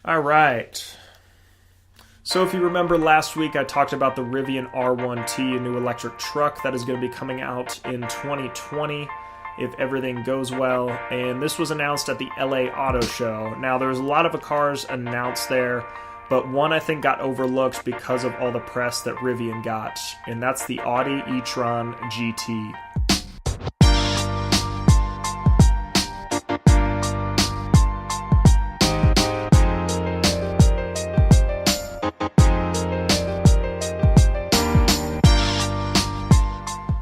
All right. So if you remember last week, I talked about the Rivian R1T, a new electric truck that is going to be coming out in 2020 if everything goes well. And this was announced at the LA Auto Show. Now, there's a lot of cars announced there, but one I think got overlooked because of all the press that Rivian got, and that's the Audi e-tron GT.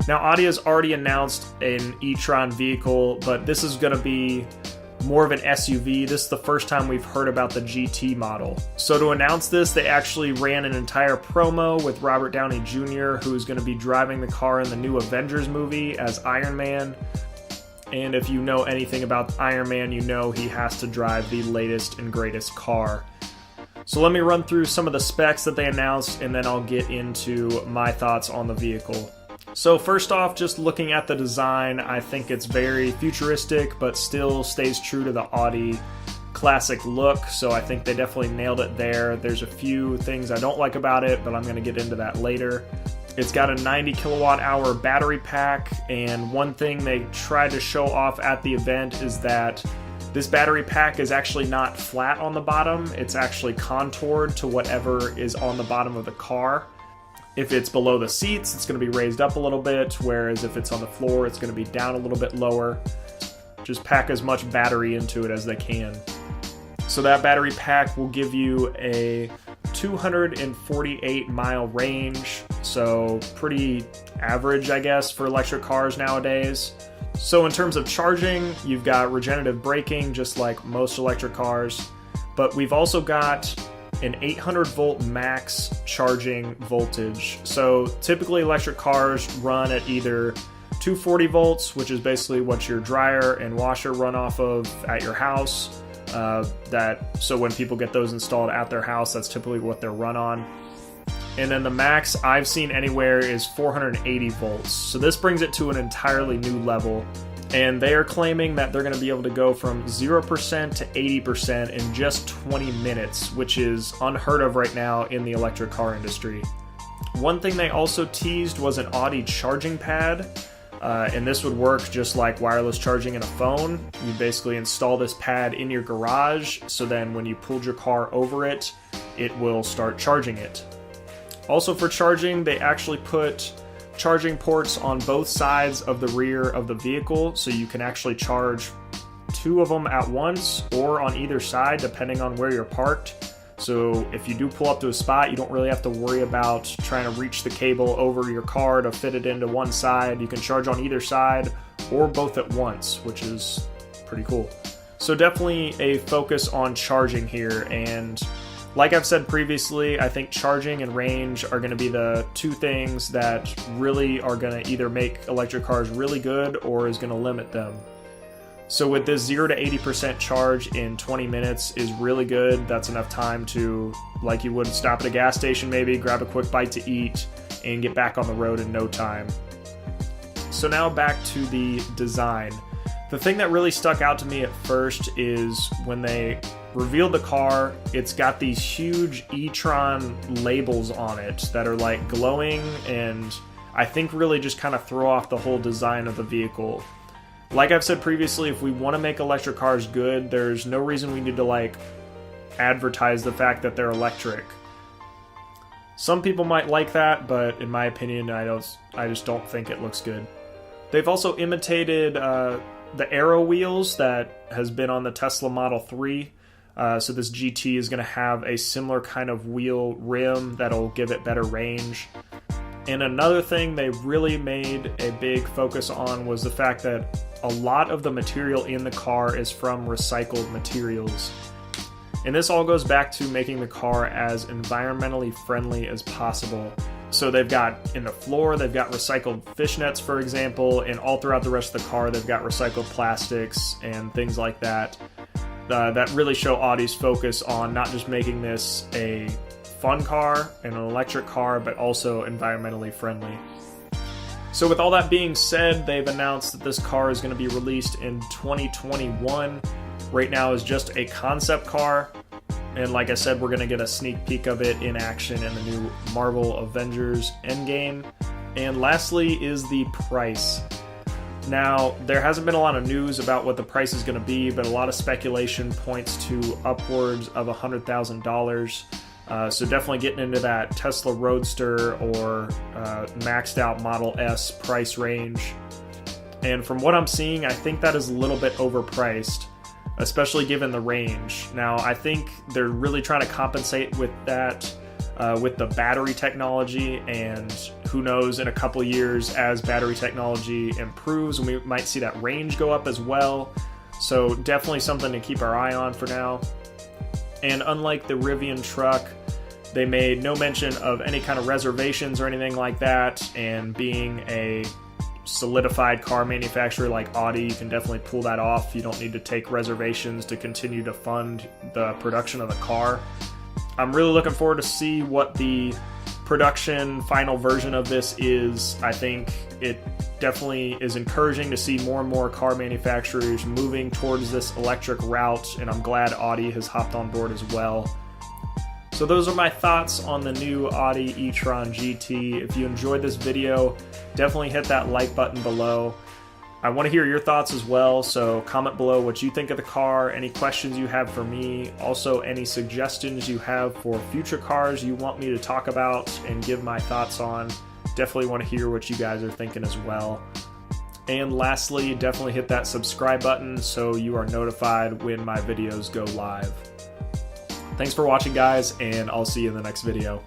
Now, Audi has already announced an e-tron vehicle, but this is going to be more of an SUV. This is the first time we've heard about the GT model. So to announce this, they actually ran an entire promo with Robert Downey Jr., who is going to be driving the car in the new Avengers movie as Iron Man. And if you know anything about Iron Man, you know he has to drive the latest and greatest car. So let me run through some of the specs that they announced, and then I'll get into my thoughts on the vehicle. So first off, just looking at the design, I think it's very futuristic, but still stays true to the Audi classic look, so I think they definitely nailed it there. There's a few things I don't like about it, but I'm going to get into that later. It's got a 90 kilowatt hour battery pack, and one thing they tried to show off at the event is that this battery pack is actually not flat on the bottom. It's actually contoured to whatever is on the bottom of the car. If it's below the seats, it's going to be raised up a little bit, whereas if it's on the floor, it's going to be down a little bit lower. Just pack as much battery into it as they can. So that battery pack will give you a 248 mile range, so pretty average, I guess, for electric cars nowadays. So in terms of charging, you've got regenerative braking, just like most electric cars, but we've also got an 800 volt max charging voltage. So typically electric cars run at either 240 volts, which is basically what your dryer and washer run off of at your house. So when people get those installed at their house, that's typically what they're run on. And then the max I've seen anywhere is 480 volts. So this brings it to an entirely new level. And they are claiming that they're going to be able to go from 0% to 80% in just 20 minutes, which is unheard of right now in the electric car industry. One thing they also teased was an Audi charging pad, and this would work just like wireless charging in a phone. You basically install this pad in your garage, so then when you pulled your car over it, it will start charging it. Also for charging, they actually put charging ports on both sides of the rear of the vehicle, so you can actually charge two of them at once or on either side depending on where you're parked. So if you do pull up to a spot, you don't really have to worry about trying to reach the cable over your car to fit it into one side. You can charge on either side or both at once, which is pretty cool. So definitely a focus on charging here, and like I've said previously, I think charging and range are going to be the two things that really are going to either make electric cars really good or is going to limit them. So with this 0 to 80% charge in 20 minutes is really good. That's enough time to, like you would stop at a gas station maybe, grab a quick bite to eat, and get back on the road in no time. So now back to the design. The thing that really stuck out to me at first is when they revealed the car, it's got these huge e-tron labels on it that are like glowing, and I think really just kind of throw off the whole design of the vehicle. Like I've said previously, if we want to make electric cars good, there's no reason we need to like advertise the fact that they're electric. Some people might like that, but in my opinion, I just don't think it looks good. They've also imitated the Aero wheels that has been on the Tesla Model 3. So this GT is going to have a similar kind of wheel rim that'll give it better range. And another thing they really made a big focus on was the fact that a lot of the material in the car is from recycled materials. And this all goes back to making the car as environmentally friendly as possible. So they've got in the floor, they've got recycled fishnets, for example, and all throughout the rest of the car, they've got recycled plastics and things like that. That really show Audi's focus on not just making this a fun car and an electric car, but also environmentally friendly. So with all that being said, they've announced that this car is going to be released in 2021. Right now is just a concept car. And like I said, we're going to get a sneak peek of it in action in the new Marvel Avengers Endgame. And lastly is the price. Now, there hasn't been a lot of news about what the price is going to be, but a lot of speculation points to upwards of $100,000. So definitely getting into that Tesla Roadster or maxed out Model S price range. And from what I'm seeing, I think that is a little bit overpriced, especially given the range. Now, I think they're really trying to compensate with that with the battery technology, and who knows, in a couple years as battery technology improves, we might see that range go up as well. So definitely something to keep our eye on for now. And unlike the Rivian truck, they made no mention of any kind of reservations or anything like that, and being a solidified car manufacturer like Audi, you can definitely pull that off. You don't need to take reservations to continue to fund the production of the car. I'm really looking forward to see what the production final version of this is. I think it definitely is encouraging to see more and more car manufacturers moving towards this electric route, and I'm glad Audi has hopped on board as well. So those are my thoughts on the new Audi e-tron GT. If you enjoyed this video, definitely hit that like button below. I want to hear your thoughts as well, so comment below what you think of the car, any questions you have for me, also any suggestions you have for future cars you want me to talk about and give my thoughts on. Definitely want to hear what you guys are thinking as well. And lastly, definitely hit that subscribe button so you are notified when my videos go live. Thanks for watching, guys, and I'll see you in the next video.